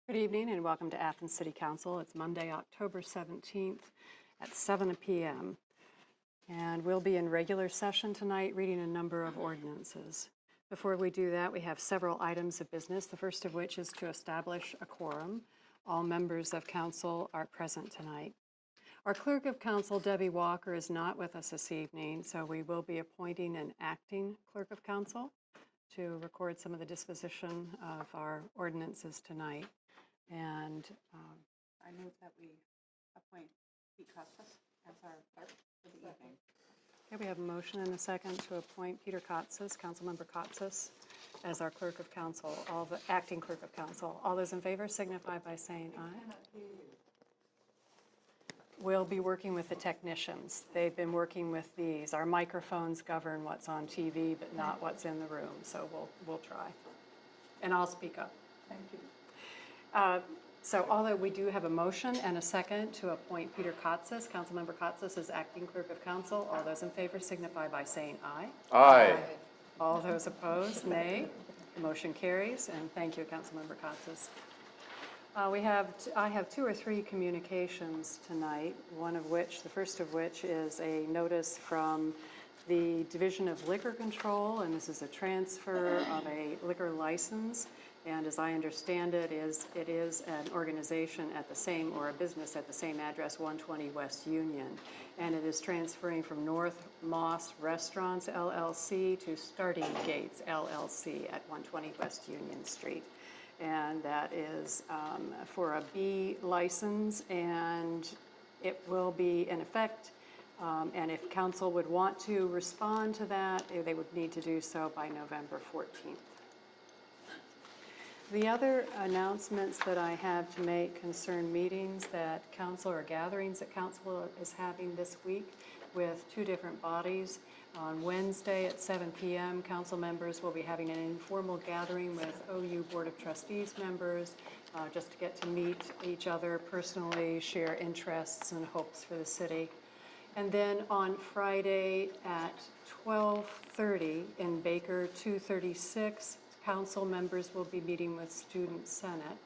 Good evening and welcome to Athens City Council. It's Monday, October 17th at 7 p.m. And we'll be in regular session tonight reading a number of ordinances. Before we do that, we have several items of business, the first of which is to establish a quorum. All members of council are present tonight. Our clerk of council, Debbie Walker, is not with us this evening, so we will be appointing an acting clerk of council to record some of the disposition of our ordinances tonight. And I move that we appoint Pete Costas as our clerk for the evening. Okay, we have a motion and a second to appoint Peter Katsas, Councilmember Katsas, as our clerk of council, the acting clerk of council. All those in favor signify by saying aye. We'll be working with the technicians. They've been working with these. Our microphones govern what's on TV, but not what's in the room, so we'll try. And I'll speak up. Thank you. So although we do have a motion and a second to appoint Peter Katsas, Councilmember Katsas, as acting clerk of council, all those in favor signify by saying aye. Aye. All those opposed, nay. The motion carries, and thank you, Councilmember Katsas. I have two or three communications tonight, the first of which is a notice from the Division of Liquor Control, and this is a transfer of a liquor license. And as I understand it is an organization at the same, or a business at the same address, 120 West Union. And it is transferring from North Moss Restaurants, LLC to Starting Gates, LLC at 120 West Union Street. And that is for a B license, and it will be in effect. And if council would want to respond to that, they would need to do so by November 14th. The other announcements that I have to make concern meetings that council, or gatherings that council is having this week with two different bodies. On Wednesday at 7 p.m., council members will be having an informal gathering with OU Board of Trustees members, just to get to meet each other personally, share interests and hopes for the city. And then on Friday at 12:30 in Baker 236, council members will be meeting with Student Senate.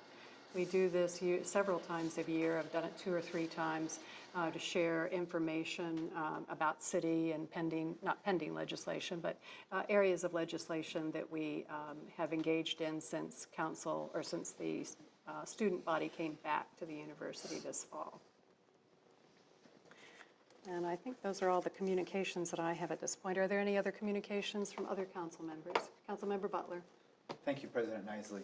We do this several times a year. I've done it 2 or 3 times to share information about city and not pending legislation, but areas of legislation that we have engaged in since council, or since the student body came back to the university this fall. And I think those are all the communications that I have at this point. Are there any other communications from other council members? Councilmember Butler. Thank you, President Nisley.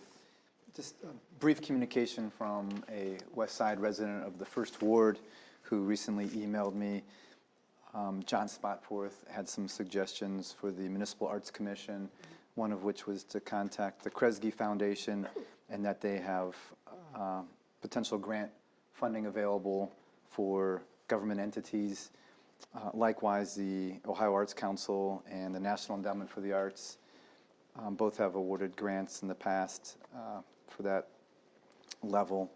Just a brief communication from a West Side resident of the First Ward who recently emailed me. John Spotforth had some suggestions for the Municipal Arts Commission, one of which was to contact the Kresge Foundation, and that they have potential grant funding available for government entities. Likewise, the Ohio Arts Council and the National Endowment for the Arts both have awarded grants in the past for that level.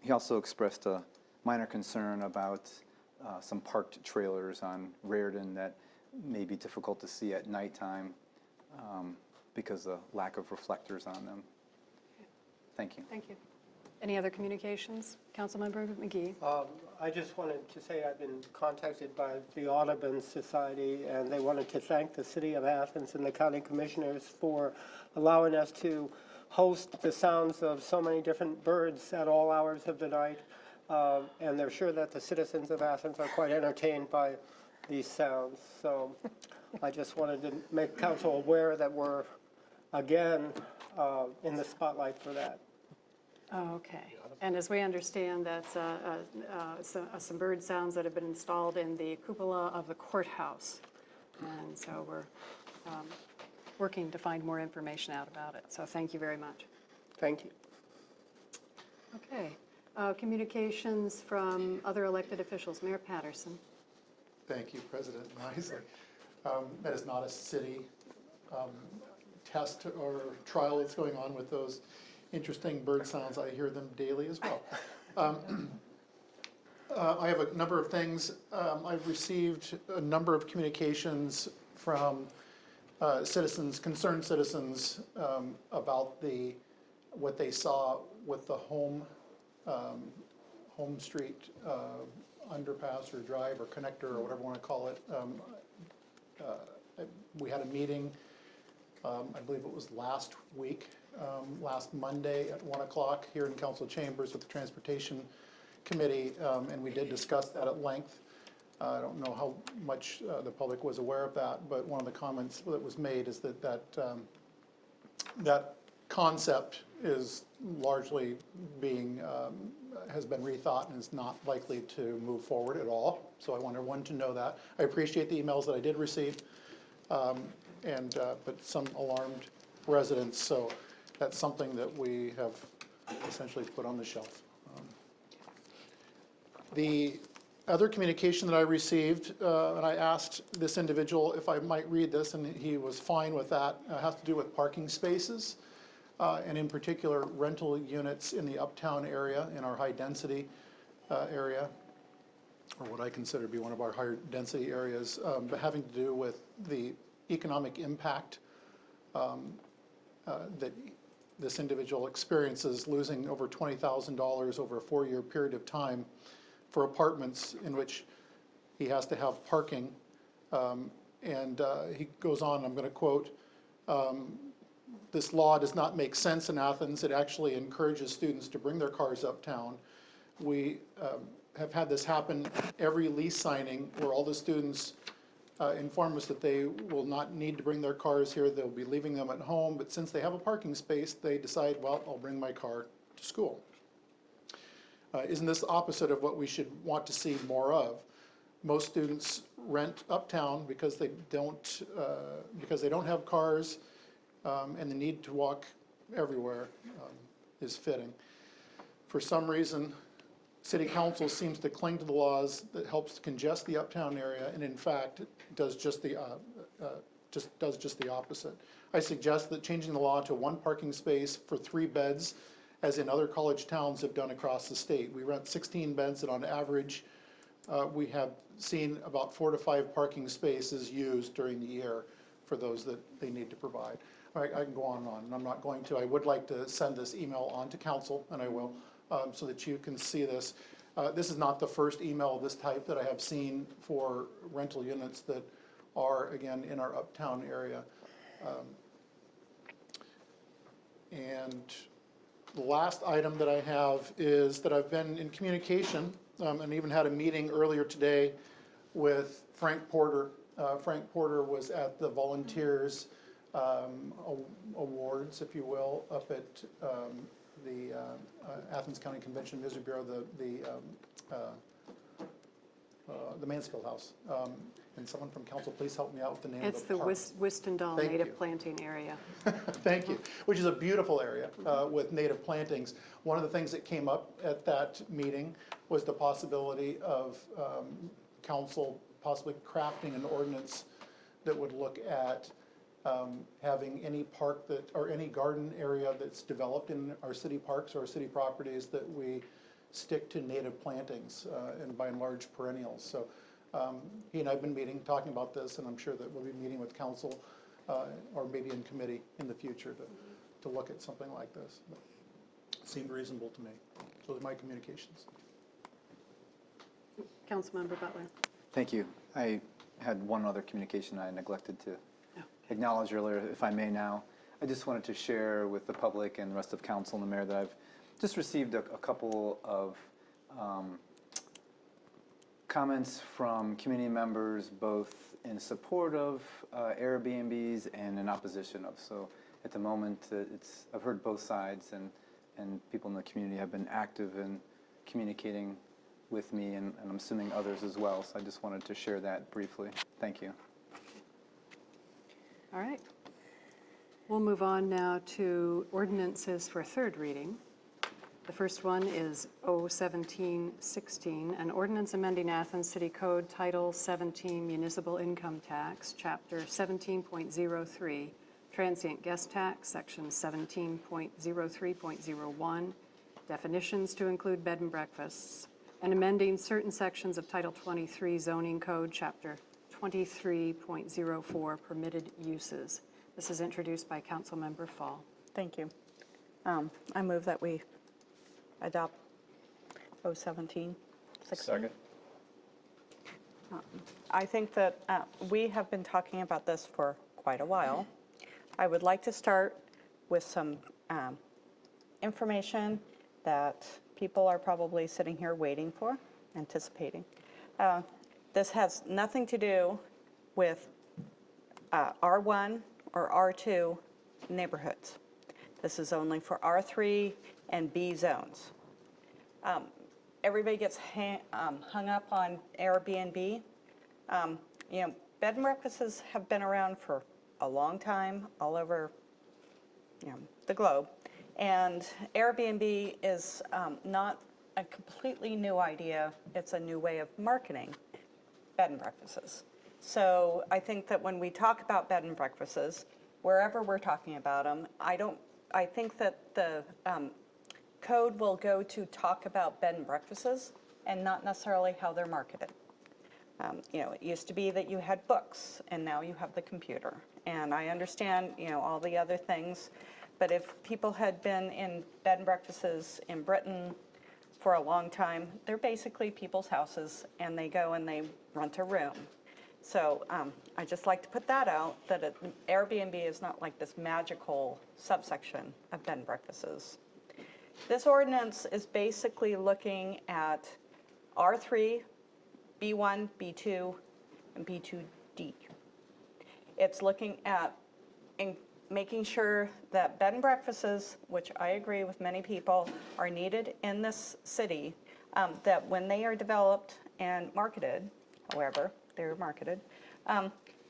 He also expressed a minor concern about some parked trailers on Raritan that may be difficult to see at nighttime because of lack of reflectors on them. Thank you. Thank you. Any other communications? Councilmember McGee. I just wanted to say I've been contacted by the Audubon Society, and they wanted to thank the City of Athens and the County Commissioners for allowing us to host the sounds of so many different birds at all hours of the night. And they're sure that the citizens of Athens are quite entertained by these sounds. So I just wanted to make council aware that we're, again, in the spotlight for that. Oh, okay. And as we understand, that's some bird sounds that have been installed in the cupola of the courthouse. And so we're working to find more information out about it. So thank you very much. Thank you. Okay. Communications from other elected officials. Mayor Patterson. Thank you, President Nisley. That is not a city test or trial that's going on with those interesting bird sounds. I hear them daily as well. I have a number of things. I've received a number of communications from citizens, concerned citizens, about what they saw with the home Street underpass or drive or connector or whatever you want to call it. We had a meeting, I believe it was last week, last Monday at 1 o'clock here in council chambers with the Transportation Committee, and we did discuss that at length. I don't know how much the public was aware of that, but one of the comments that was made is that concept is largely being, has been rethought and is not likely to move forward at all. So I want everyone to know that. I appreciate the emails that I did receive, but some alarmed residents, so that's something that we have essentially put on the shelf. The other communication that I received, and I asked this individual if I might read this, and he was fine with that, has to do with parking spaces, and in particular rental units in the uptown area, in our high-density area, or what I consider to be one of our higher density areas, but having to do with the economic impact that this individual experiences, losing over $20,000 over a 4-year period of time for apartments in which he has to have parking. And he goes on, I'm going to quote, this law does not make sense in Athens. It actually encourages students to bring their cars uptown. We have had this happen every lease signing where all the students inform us that they will not need to bring their cars here. They'll be leaving them at home, but since they have a parking space, they decide, well, I'll bring my car to school. Isn't this opposite of what we should want to see more of? Most students rent uptown because they don't have cars, and the need to walk everywhere is fitting. For some reason, City Council seems to cling to the laws that helps to congest the uptown area, and in fact, does just the opposite. I suggest that changing the law to 1 parking space for 3 beds, as in other college towns have done across the state. We rent 16 beds, and on average, we have seen about 4 to 5 parking spaces used during the year for those that they need to provide. All right, I can go on and on, and I'm not going to. I would like to send this email on to council, and I will, so that you can see this. This is not the first email of this type that I have seen for rental units that are, again, in our uptown area. And the last item that I have is that I've been in communication, and even had a meeting earlier today with Frank Porter. Frank Porter was at the Volunteers Awards, if you will, up at the Athens County Convention Visitor Bureau, the Mansfield House. And someone from council, please help me out with the name of the park. It's the Wistendal Thank Native you. Planting Area. Thank you. Which is a beautiful area with native plantings. One of the things that came up at that meeting was the possibility of council possibly crafting an ordinance that would look at having any park that, or any garden area that's developed in our city parks or our city properties, that we stick to native plantings and by and large perennials. So he and I have been meeting, talking about this, and I'm sure that we'll be meeting with council or maybe in committee in the future to look at something like this. But it seemed reasonable to me. Those are my communications. Councilmember Butler. Thank you. I had one other communication I neglected to Oh. acknowledge earlier, if I may now. I just wanted to share with the public and the rest of council and the mayor that I've just received a couple of comments from community members, both in support of Airbnbs and in opposition of. So at the moment, I've heard both sides, and people in the community have been active in communicating with me, and I'm assuming others as well. So I just wanted to share that briefly. Thank you. All right. We'll move on now to ordinances for third reading. The first one is O-1716, an ordinance amending Athens City Code Title 17 Municipal Income Tax, Chapter 17.03, Transient Guest Tax, Section 17.03.01, definitions to include bed and breakfasts, and amending certain sections of Title 23 Zoning Code, Chapter 23.04, Permitted Uses. This is introduced by Councilmember Fall. Thank you. I move that we adopt 017, 16. Second. I think that we have been talking about this for quite a while. I would like to start with some information that people are probably sitting here waiting for, anticipating. This has nothing to do with R1 or R2 neighborhoods. This is only for R3 and B zones. Everybody gets hung up on Airbnb. You know, bed and breakfasts have been around for a long time all over, you know, the globe. And Airbnb is not a completely new idea. It's a new way of marketing bed and breakfasts. So I think that when we talk about bed and breakfasts, wherever we're talking about them, I think that the code will go to talk about bed and breakfasts and not necessarily how they're marketed. You know, it used to be that you had books and now you have the computer. And I understand, you know, all the other things, but if people had been in bed and breakfasts in Britain for a long time, they're basically people's houses and they go and they rent a room. So I just like to put that out, that Airbnb is not like this magical subsection of bed and breakfasts. This ordinance is basically looking at R3, B1, B2, and B2D. It's looking at making sure that bed and breakfasts, which I agree with many people, are needed in this city, that when they are developed and marketed, however they're marketed,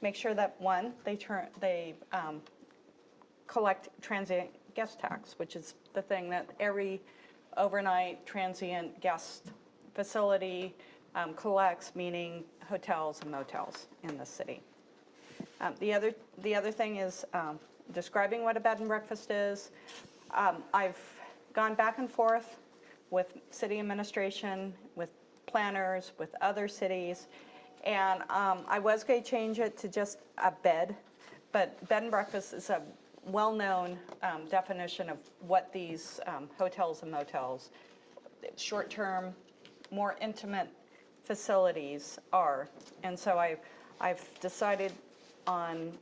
make sure that one, they collect transient guest tax, which is the thing that every overnight transient guest facility collects, meaning hotels and motels in the city. The other thing is describing what a bed and breakfast is. I've gone back and forth with city administration, with planners, with other cities, and I was going to change it to just a bed, but bed and breakfast is a well-known definition of what these hotels and motels, short-term, more intimate facilities are. And so I've decided on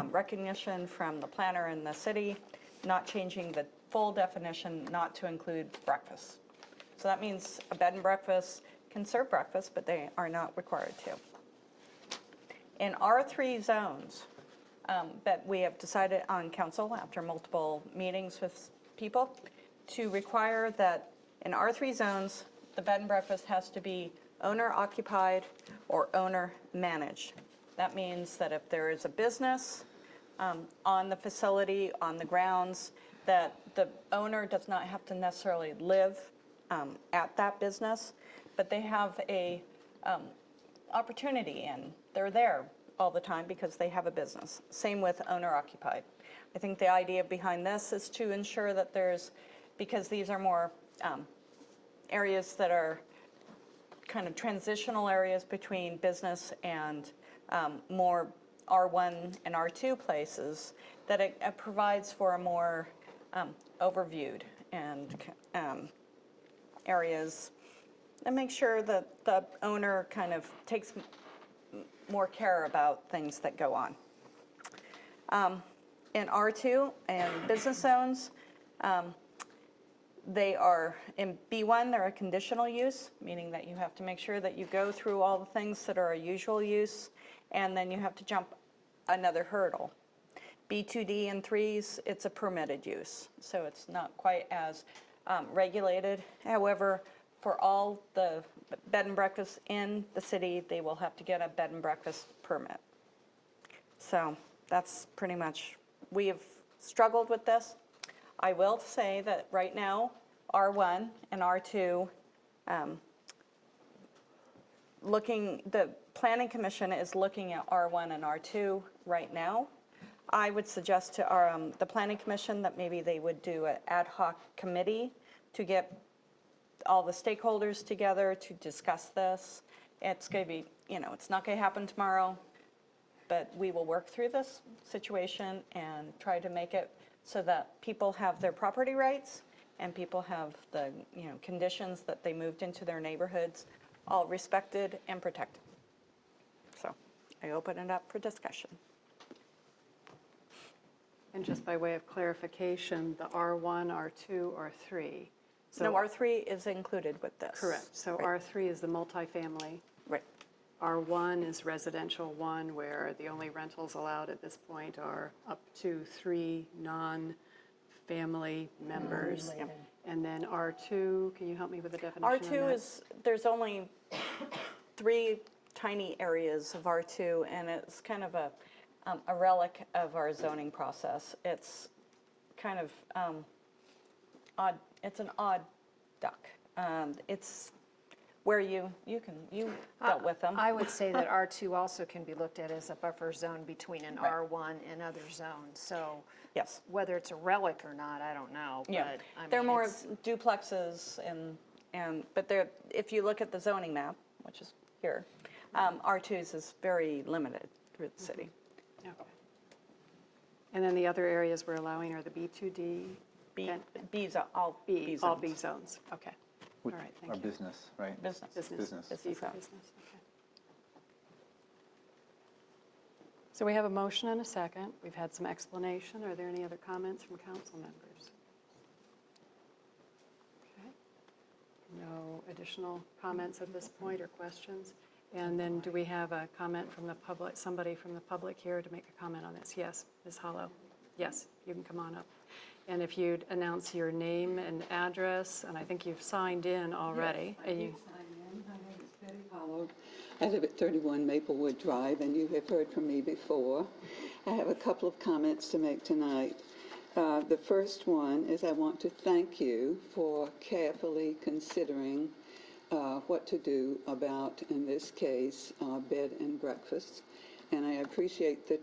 recognition from the planner in the city, not changing the full definition, not to include breakfast. So that means a bed and breakfast can serve breakfast, but they are not required to. In R3 zones, that we have decided on council after multiple meetings with people to require that in R3 zones, the bed and breakfast has to be owner occupied or owner managed. That means that if there is a business on the facility, on the grounds, that the owner does not have to necessarily live at that business, but they have a opportunity and they're there all the time because they have a business. Same with owner occupied. I think the idea behind this is to ensure that because these are more areas that are kind of transitional areas between business and more R1 and R2 places, that it provides for a more overviewed and areas, and make sure that the owner kind of takes more care about things that go on. In R2 and business zones, they are in B1, they're a conditional use, meaning that you have to make sure that you go through all the things that are a usual use, and then you have to jump another hurdle. B2D and 3s, it's a permitted use, so it's not quite as regulated. However, for all the bed and breakfasts in the city, they will have to get a bed and breakfast permit. So that's pretty much, we have struggled with this. I will say that right now, R1 and R2, the Planning Commission is looking at R1 and R2 right now. I would suggest to the Planning Commission that maybe they would do an ad hoc committee to get all the stakeholders together to discuss this. It's going to be, it's not going to happen tomorrow, but we will work through this situation and try to make it so that people have their property rights and people have the, conditions that they moved into their neighborhoods all respected and protected. So I open it up for discussion. And just by way of clarification, the R1, R2, R3. No, R3 is included with this. Correct. So Right. R3 is the multifamily. Right. R1 is residential 1, where the only rentals allowed at this point are up to 3 non-family members. And then R2, can you help me with the definition on R2 that? is, there's only 3 tiny areas of R2, and it's kind of a relic of our zoning process. It's kind of odd, it's an odd duck. It's where you dealt with them. I would say that R2 also can be looked at as a buffer zone between an Right. R1 and other zones. So Yes. whether it's a relic or not, I don't know. Yeah, But, I they're mean, more it's- duplexes but they're, if you look at the zoning map, which is here, R2s is very limited through the city. Okay. And then the other areas we're allowing are the B2D? B, and B's, all B All zones. B zones, okay. All Which right, are thank you. business, right? Business. Business. B for zone. business, okay. So we have a motion and a second. We've had some explanation. Are there any other comments from council members? Okay. No additional comments at this point or questions? And then do we have a comment from the public, somebody from the public here to make a comment on this? Yes, Ms. Hollow. Yes, you can come on up. And if you'd announce your name and address, and I think you've signed in already. Yes, I did sign in. My name is Betty Hollow. I live at 31 Maplewood Drive, and you have heard from me before. I have a couple of comments to make tonight. The first one is I want to thank you for carefully considering what to do about, in this case, bed and breakfast. And I appreciate the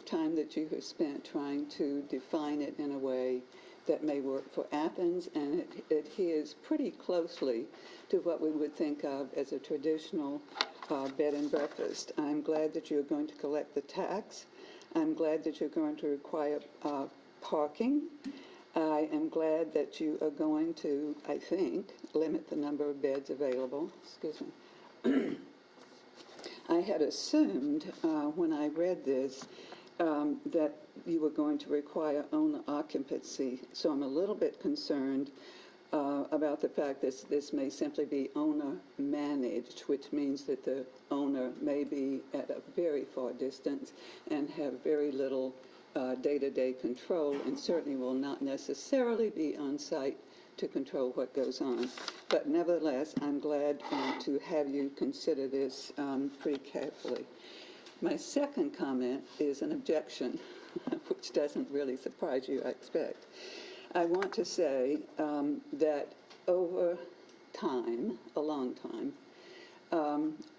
time that you have spent trying to define it in a way that may work for Athens, and it adheres pretty closely to what we would think of as a traditional bed and breakfast. I'm glad that you're going to collect the tax. I'm glad that you're going to require parking. I am glad that you are going to, I think, limit the number of beds available. Excuse me. I had assumed when I read this that you were going to require owner occupancy, so I'm a little bit concerned about the fact that this may simply be owner managed, which means that the owner may be at a very far distance and have very little day-to-day control, and certainly will not necessarily be on site to control what goes on. But nevertheless, I'm glad to have you consider this pretty carefully. My second comment is an objection, which doesn't really surprise you, I expect. I want to say that over time, a long time,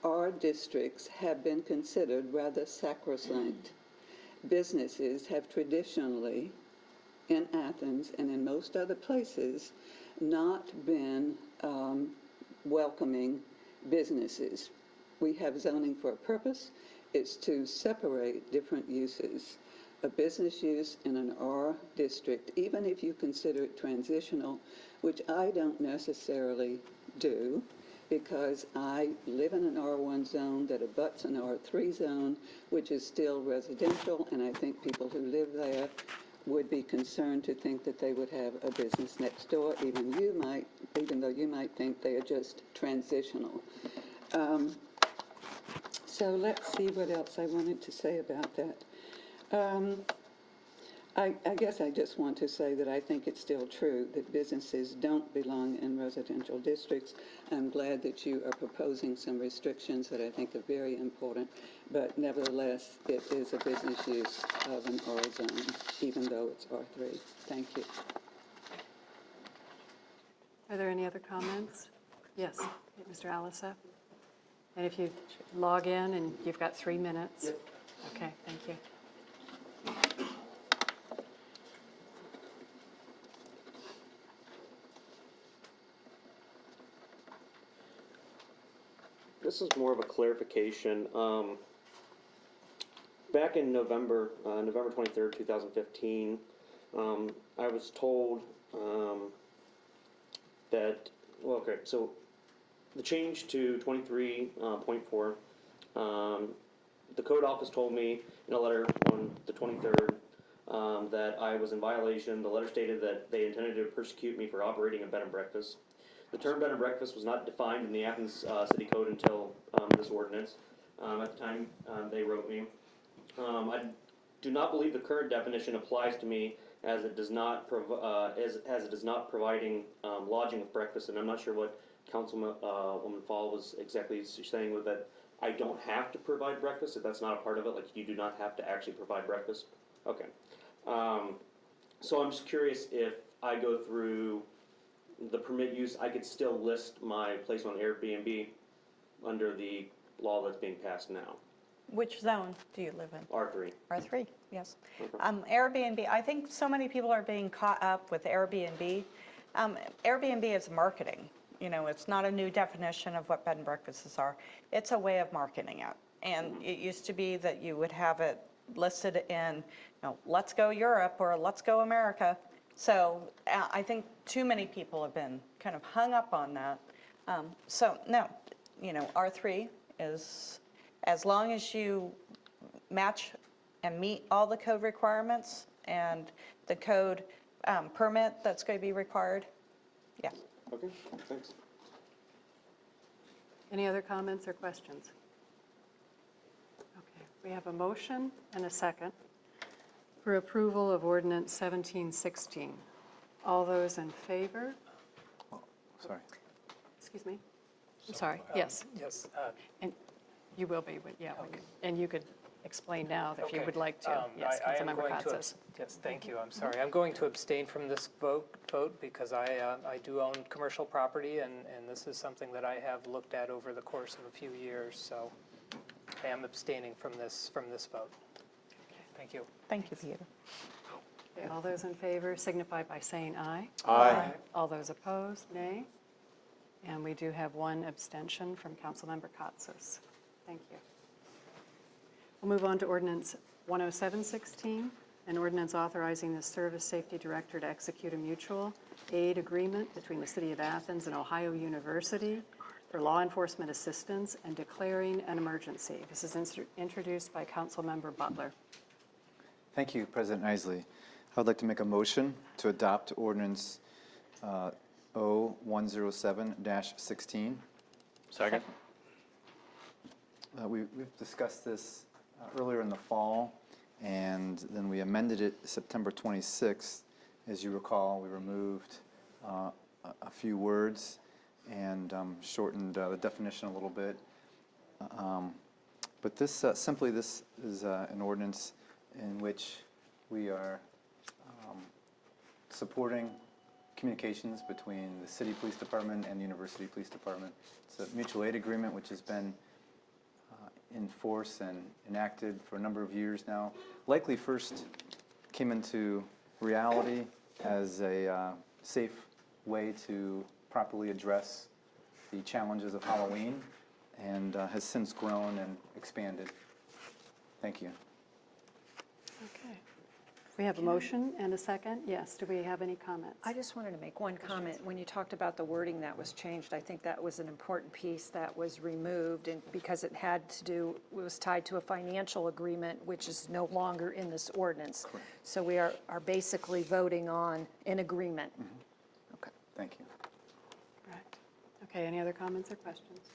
our districts have been considered rather sacrosanct. Businesses have traditionally, in Athens and in most other places, not been welcoming businesses. We have zoning for a purpose. It's to separate different uses. A business use in an R district, even if you consider it transitional, which I don't necessarily do, because I live in an R1 zone that abuts an R3 zone, which is still residential, and I think people who live there would be concerned to think that they would have a business next door, even though you might think they are just transitional. So let's see what else I wanted to say about that. I guess I just want to say that I think it's still true that businesses don't belong in residential districts. I'm glad that you are proposing some restrictions that I think are very important, but nevertheless, it is a business use of an R zone, even though it's R3. Thank you. Are there any other comments? Yes, Mr. Alisa? And if you log in, and you've got 3 minutes. Yep. Okay, thank you. This is more of a clarification. Back in November 23rd, 2015, I was told that, well, okay, so the change to 23.4, the code office told me in a letter on the 23rd that I was in violation. The letter stated that they intended to persecute me for operating a bed and breakfast. The term bed and breakfast was not defined in the Athens City Code until this ordinance. At the time they wrote me. I do not believe the current definition applies to me as it does not as it is not providing lodging with breakfast, and I'm not sure what Councilwoman Fall was exactly saying with that. I don't have to provide breakfast, if that's not a part of it, like you do not have to actually provide breakfast. Okay. So I'm just curious if I go through the permit use, I could still list my place on Airbnb under the law that's being passed now, Which zone do you live in? R3. R3, yes. Okay. Airbnb, I think so many people are being caught up with Airbnb. Airbnb is marketing. You know, it's not a new definition of what bed and breakfasts are. It's a way of marketing it. And it used to be that you would have it listed in, Let's Go Europe or Let's Go America. So I think too many people have been kind of hung up on that. So no, R3 is, as long as you match and meet all the code requirements and the code permit that's going to be required, yes. Okay, thanks. Any other comments or questions? Okay, we have a motion and a second for approval of ordinance 1716. All those in favor? Sorry. Excuse me? I'm sorry, yes. Yes. And you will be, yeah, and you could explain now if you Okay. would like to. Yes, I am Councilmember going to Katsas. Yes, thank you. I'm sorry. I'm going to abstain from this vote because I do own commercial property, and this is something that I have looked at over the course of a few years. So I am abstaining from this vote. Thank you. Thank you, Peter. Okay, all those in favor signify by saying aye. Aye. All those opposed, nay. And we do have one abstention from Councilmember Katsas. Thank you. We'll move on to ordinance 10716, an ordinance authorizing the Service Safety Director to execute a mutual aid agreement between the City of Athens and Ohio University for law enforcement assistance and declaring an emergency. This is introduced by Councilmember Butler. Thank you, President Isley. I would like to make a motion to adopt ordinance 0107-16. Second. We've discussed this earlier in the fall, and then we amended it September 26th. As you recall, we removed a few words and shortened the definition a little bit. But this this is an ordinance in which we are supporting communications between the City Police Department and the University Police Department. It's a mutual aid agreement which has been in force and enacted for a number of years now. Likely first came into reality as a safe way to properly address the challenges of Halloween, and has since grown and expanded. Thank you. Okay. We have a motion and a second. Yes, do we have any comments? I just wanted to make one comment. When you talked about the wording that was changed, I think that was an important piece that was removed, and because it was tied to a financial agreement, which is no longer in this ordinance. Correct. So we are basically voting on an agreement. Okay. Thank you. Correct. Okay, any other comments or questions?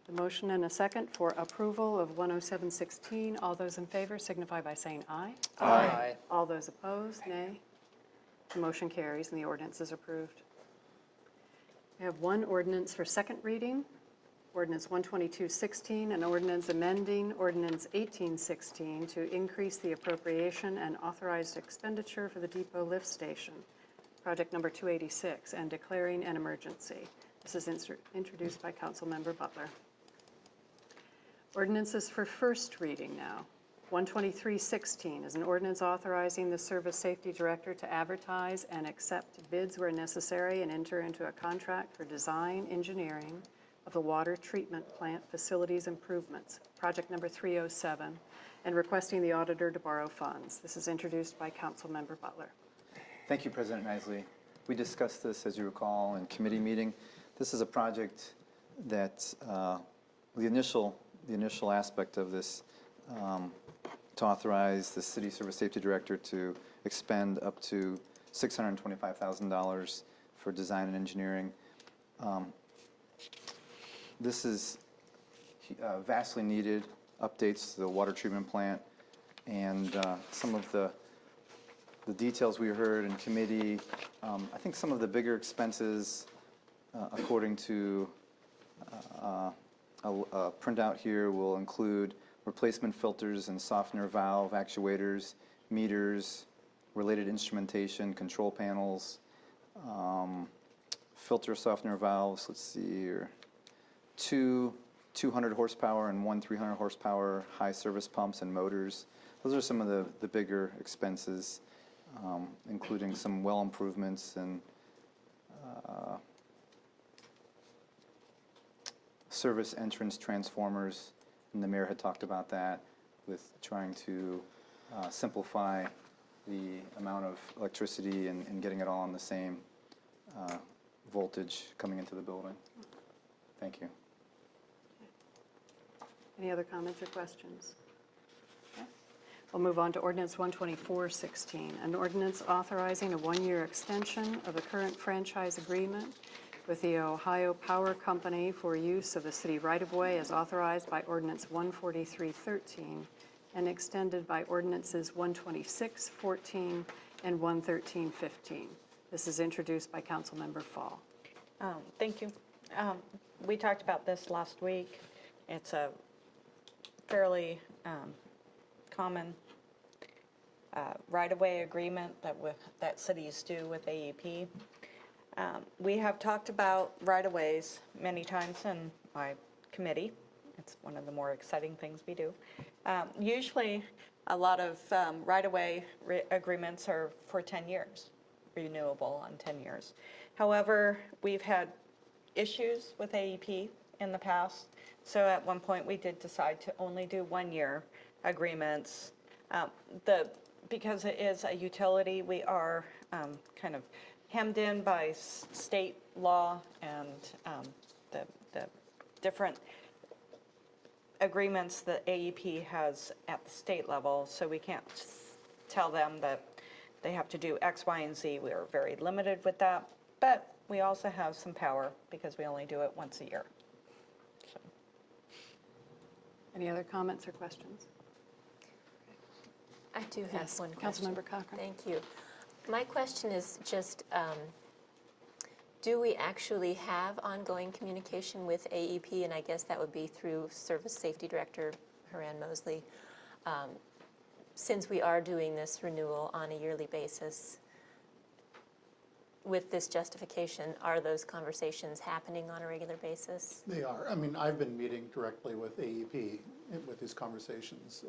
The motion and a second for approval of 10716. All those in favor signify by saying aye. Aye. All those opposed, nay. The motion carries and the ordinance is approved. We have one ordinance for second reading, ordinance 12216, an ordinance amending ordinance 1816 to increase the appropriation and authorized expenditure for the depot lift station, project number 286, and declaring an emergency. This is introduced by Councilmember Butler. Ordinances for first reading now. 12316 is an ordinance authorizing the Service Safety Director to advertise and accept bids where necessary and enter into a contract for design engineering of the water treatment plant facilities improvements, project number 307, and requesting the auditor to borrow funds. This is introduced by Councilmember Butler. Thank you, President Isley. We discussed this, as you recall, in committee meeting. This is a project that the initial aspect of this to authorize the city service safety director to expend up to $625,000 for design and engineering. This is vastly needed updates to the water treatment plant, and some of the details we heard in committee. I think some of the bigger expenses, according to a printout here, will include replacement filters and softener valve actuators, meters, related instrumentation, control panels, filter softener valves, let's see here, 200 horsepower and 300 horsepower high service pumps and motors. Those are some of the bigger expenses, including some well improvements and service entrance transformers, and the mayor had talked about that with trying to simplify the amount of electricity and getting it all on the same voltage coming into the building. Thank you. Any other comments or questions? Okay. We'll move on to ordinance 12416, an ordinance authorizing a one-year extension of the current franchise agreement with the Ohio Power Company for use of the city right-of-way as authorized by ordinance 14313 and extended by ordinances 12614 and 11315. This is introduced by Councilmember Fall. Thank you. We talked about this last week. It's a fairly common right-of-way agreement that cities do with AEP. We have talked about right-of-ways many times in my committee. It's one of the more exciting things we do. Usually, a lot of right-of-way agreements are for 10 years, renewable on 10 years. However, we've had issues with AEP in the past, so at one point we did decide to only do one-year agreements. Because it is a utility, we are kind of hemmed in by state law and the different agreements that AEP has at the state level, so we can't tell them that they have to do X, Y, and Z. We are very limited with that, but we also have some power because we only do it once a year. So. Any other comments or questions? I do have Yes, one question. Councilmember Cochran. Thank you. My question is just, do we actually have ongoing communication with AEP? And I guess that would be through Service Safety Director Haran Mosley. Since we are doing this renewal on a yearly basis, with this justification, are those conversations happening on a regular basis? They are. I mean, I've been meeting directly with AEP with these conversations.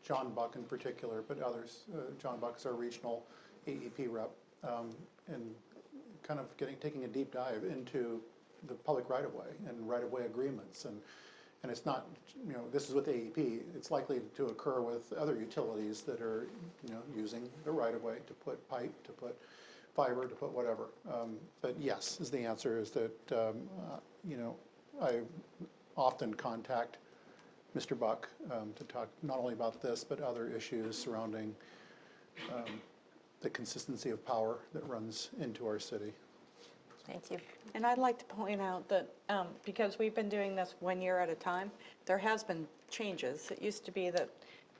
John Buck in particular, but others. John Buck is our regional AEP rep, and kind of taking a deep dive into the public right-of-way and right-of-way agreements. And it's not, this is with AEP. It's likely to occur with other utilities that are, using the right-of-way to put pipe, to put fiber, to put whatever. But yes, is the answer is that, I often contact Mr. Buck to talk not only about this, but other issues surrounding the consistency of power that runs into our city. Thank you. And I'd like to point out that because we've been doing this 1 year at a time, there has been changes. It used to be that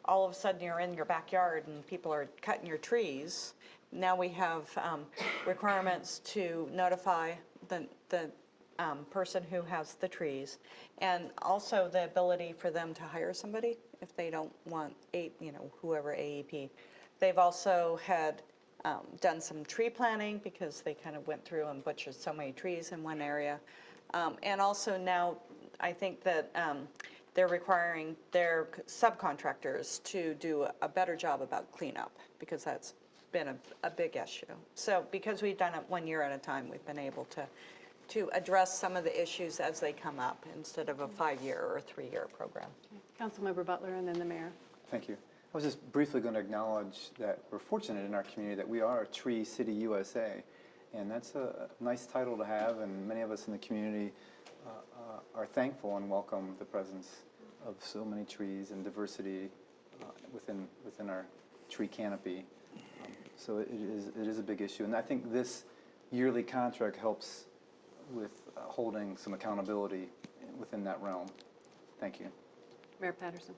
all of a sudden you're in your backyard and people are cutting your trees. Now we have requirements to notify the person who has the trees, and also the ability for them to hire somebody if they don't want whoever AEP. They've also had done some tree planting because they kind of went through and butchered so many trees in one area. And also now I think that they're requiring their subcontractors to do a better job about cleanup because that's been a big issue. So because we've done it 1 year at a time, we've been able to address some of the issues as they come up instead of a 5-year or a 3-year program. Councilmember Butler and then the mayor. Thank you. I was just briefly going to acknowledge that we're fortunate in our community that we are a Tree City USA, And that's a nice title to have, and many of us in the community are thankful and welcome the presence of so many trees and diversity within our tree canopy. So it is a big issue, and I think this yearly contract helps with holding some accountability within that realm. Thank you. Mayor Patterson.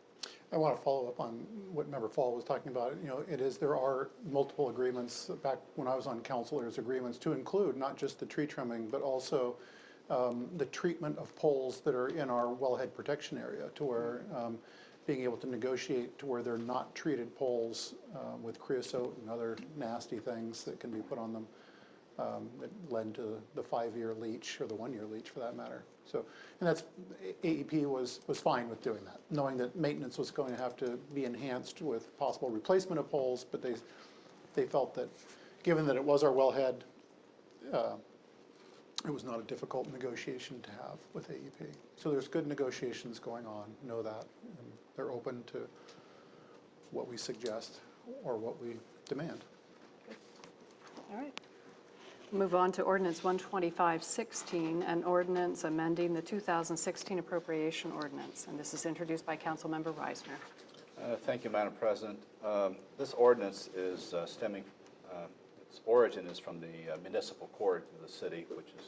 I want to follow up on what Member Fall was talking about. You know, there are multiple agreements. Back when I was on council, there's agreements to include not just the tree trimming, but also the treatment of poles that are in our wellhead protection area, to where being able to negotiate to where they're not treated poles with creosote and other nasty things that can be put on them. That led to the 5-year leach, or the 1-year leach for that matter. So, and that's, AEP was fine with doing that, knowing that maintenance was going to have to be enhanced with possible replacement of poles, but they felt that, given that it was our wellhead, it was not a difficult negotiation to have with AEP. So there's good negotiations going on, know that, and they're open to what we suggest or what we demand. All right. Move on to ordinance 12516, an ordinance amending the 2016 appropriation ordinance. And this is introduced by Councilmember Reisner. Thank you, Madam President. This ordinance is stemming, its origin is from the municipal court of the city, which is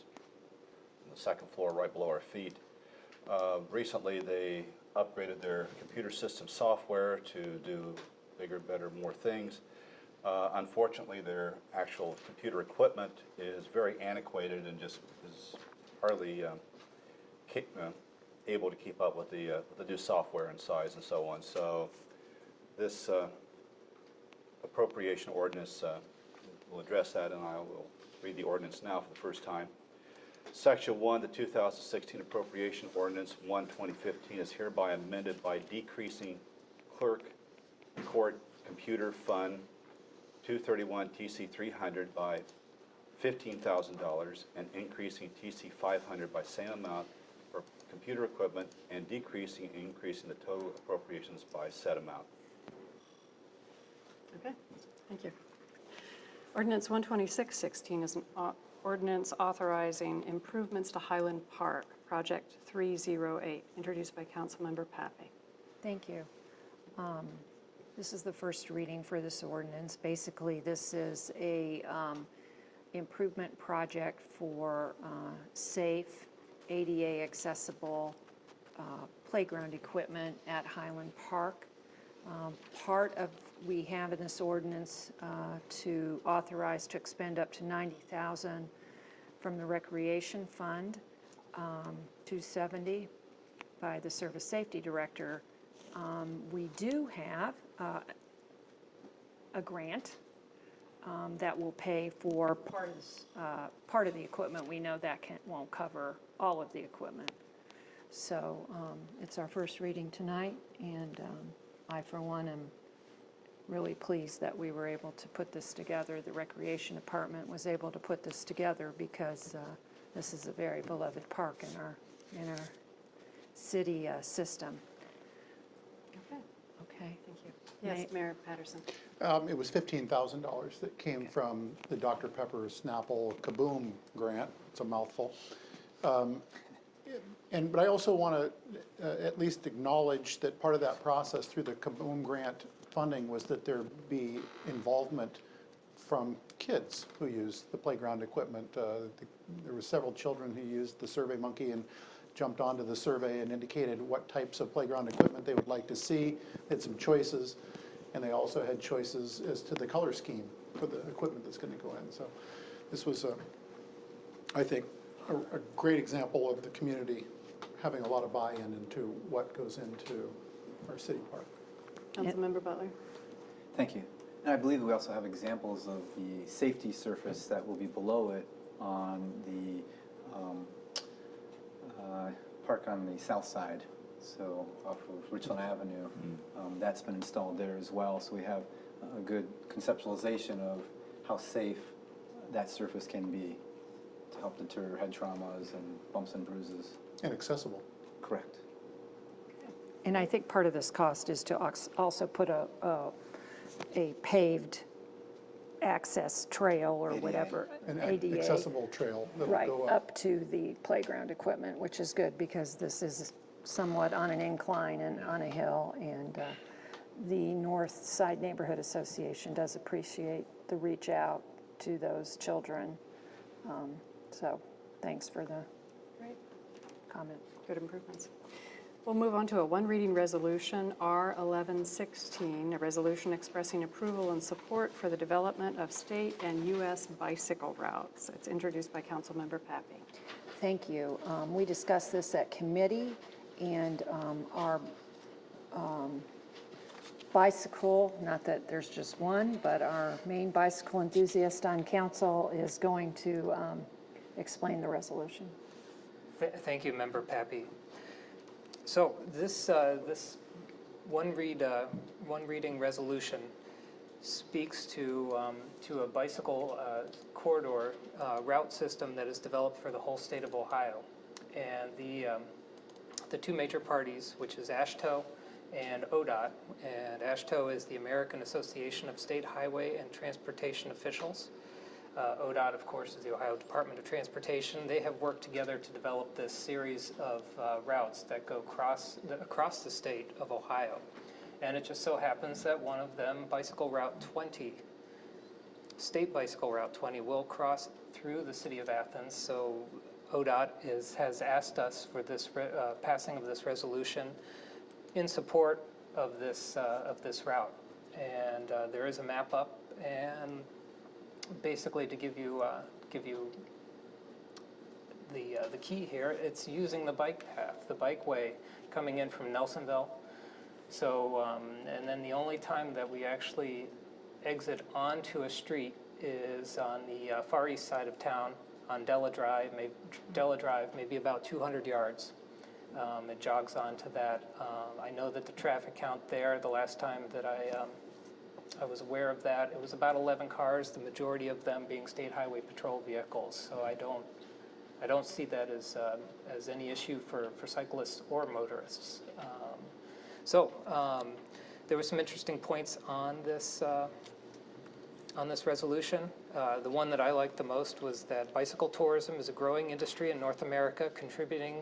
on the second floor right below our feet. Recently, they upgraded their computer system software to do bigger, better, more things. Unfortunately, their actual computer equipment is very antiquated and just is hardly able to keep up with the new software and size and so on. So this appropriation ordinance will address that, and I will read the ordinance now for the first time. Section 1, the 2016 appropriation ordinance 1/2015 is hereby amended by decreasing clerk court computer fund 231 TC 300 by $15,000 and increasing TC 500 by same amount for computer equipment and increasing the total appropriations by said amount. Okay, thank you. Ordinance 12616 is an ordinance authorizing improvements to Highland Park, Project 308, introduced by Councilmember Pappy. Thank you. This is the first reading for this ordinance. Basically, this is a improvement project for safe, ADA accessible playground equipment at Highland Park. Part of, we have in this ordinance to authorize to expend up to $90,000 from the Recreation Fund, $270 by the Service Safety Director. We do have a grant that will pay for part of the equipment. We know that won't cover all of the equipment. So it's our first reading tonight, and I, for one, am really pleased that we were able to put this together. The Recreation Department was able to put this together because this is a very beloved park in our city system. Okay, Okay. thank you. Yes, Mayor Patterson. It was $15,000 that came from the Dr. Pepper Snapple Kaboom grant. It's a mouthful. But I also want to at least acknowledge that part of that process through the Kaboom grant funding was that there be involvement from kids who use the playground equipment. There were several children who used the Survey Monkey and jumped onto the survey and indicated what types of playground equipment they would like to see. They had some choices, and they also had choices as to the color scheme for the equipment that's going to go in. So this was, I think, a great example of the community having a lot of buy-in into what goes into our city park. Councilmember Butler. Thank you. And I believe we also have examples of the safety surface that will be below it on the park on the south side, so off of Richland Avenue. That's been installed there as well, so we have a good conceptualization of how safe that surface can be to help deter head traumas and bumps and bruises. And accessible. Correct. And I think part of this cost is to also put a paved access trail or ADA. whatever. An ADA. accessible trail that will Right, go up. up to the playground equipment, which is good because this is somewhat on an incline and on a hill. And the North Side Neighborhood Association does appreciate the reach out to those children. So thanks for the Great. comment. Good improvements. We'll move on to a one-reading resolution, R1116, a resolution expressing approval and support for the development of state and U.S. bicycle routes. It's introduced by Councilmember Pappy. Thank you. We discussed this at committee, and our bicycle, not that there's just one, but our main bicycle enthusiast on council is going to explain the resolution. Thank you, Member Pappy. So this one reading resolution speaks to a bicycle corridor route system that is developed for the whole state of Ohio, and the two major parties, which is AASHTO and ODOT, and AASHTO is the American Association of State Highway and Transportation Officials. ODOT, of course, is the Ohio Department of Transportation. They have worked together to develop this series of routes that go across the state of Ohio. And it just so happens that one of them, Bicycle Route 20, State Bicycle Route 20, will cross through the city of Athens. So ODOT has asked us for this passing of this resolution in support of this route. And there is a map up, and basically to give you the key here, it's using the bike path, the bikeway coming in from Nelsonville. So, and then the only time that we actually exit onto a street is on the far east side of town on Della Drive, maybe about 200 yards. It jogs onto that. I know that the traffic count there, the last time that I was aware of that, it was about 11 cars, the majority of them being state highway patrol vehicles. So I don't see that as any issue for cyclists or motorists. There were some interesting points on this resolution. The one that I liked the most was that bicycle tourism is a growing industry in North America, contributing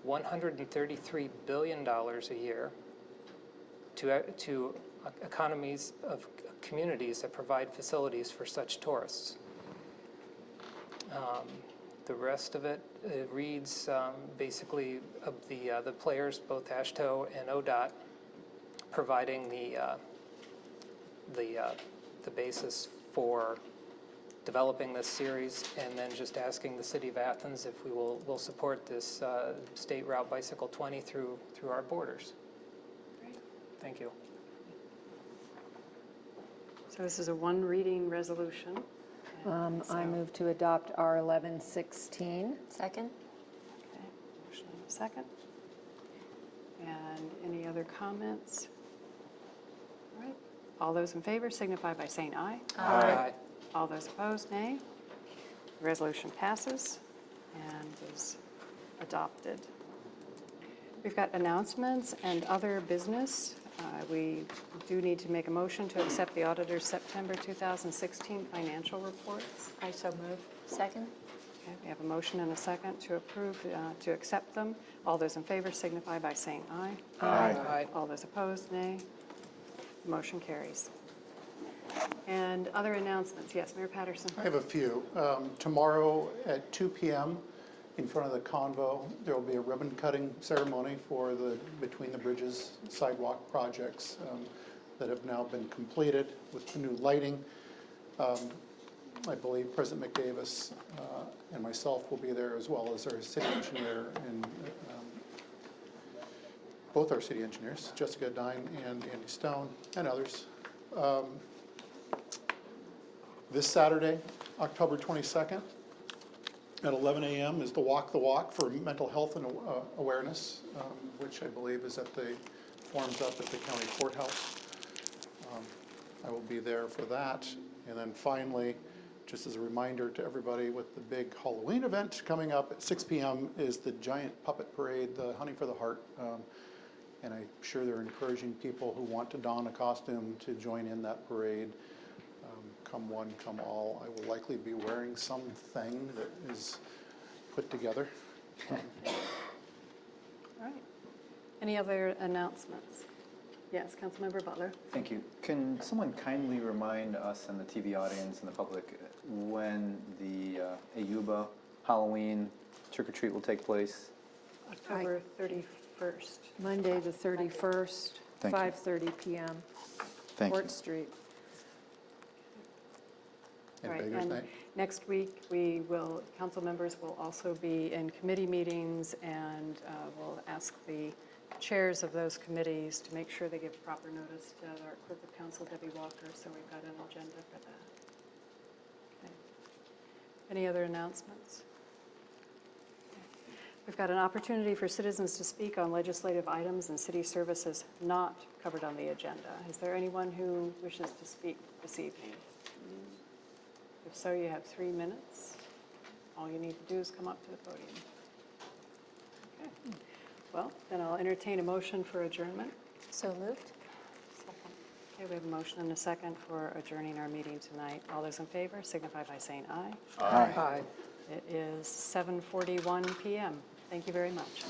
$133 billion a year to economies of communities that provide facilities for such tourists. The rest of it reads basically of the players, both AASHTO and ODOT, providing the basis for developing this series, and then just asking the city of Athens if we will support this State Route Bicycle 20 through our borders. Great. Thank you. So this is a one-reading resolution. And I so- move to adopt R1116. Second? Okay, motion and a second. And any other comments? All right. All those in favor signify by saying aye. Aye. All those opposed, nay. The resolution passes and is adopted. We've got announcements and other business. We do need to make a motion to accept the auditor's September 2016 financial reports. I so move. Second? Okay, we have a motion and a second to approve, to accept them. All those in favor signify by saying aye. Aye. All those opposed, nay. Motion carries. And other announcements. Yes, Mayor Patterson. I have a few. Tomorrow at 2 p.m. in front of the Convo, there will be a ribbon cutting ceremony for the Between the Bridges sidewalk projects that have now been completed with the new lighting. I believe President McDavis and myself will be there, as well as our city engineer and both our city engineers, Jessica Dine and Andy Stone, and others. This Saturday, October 22nd, at 11 a.m. is the Walk the Walk for mental health and awareness, which I believe is forms up at the county courthouse. I will be there for that. And then finally, just as a reminder to everybody, with the big Halloween event coming up at 6 p.m. is the giant puppet parade, the Honey for the Heart. And I'm sure they're encouraging people who want to don a costume to join in that parade. come one, come all. I will likely be wearing something that is put together. All right. Any other announcements? Yes, Councilmember Butler. Thank you. Can someone kindly remind us and the TV audience and the public when the Ayuba Halloween trick-or-treat will take place? October 31st. Monday, the 31st, Thank you. 5:30 PM, Thank you. Court Street. And Right, Beggars and Night. next week, council members will also be in committee meetings, and we'll ask the chairs of those committees to make sure they give proper notice to our clerk of council, Debbie Walker, so we've got an agenda for that. Okay. Any other announcements? We've got an opportunity for citizens to speak on legislative items and city services not covered on the agenda. Is there anyone who wishes to speak this evening? If so, you have 3 minutes. All you need to do is come up to the podium. Okay. Well, then I'll entertain a motion for adjournment. So moved? Okay, we have a motion and a second for adjourning our meeting tonight. All those in favor signify by saying aye. Aye. It is 7:41 PM. Thank you very much.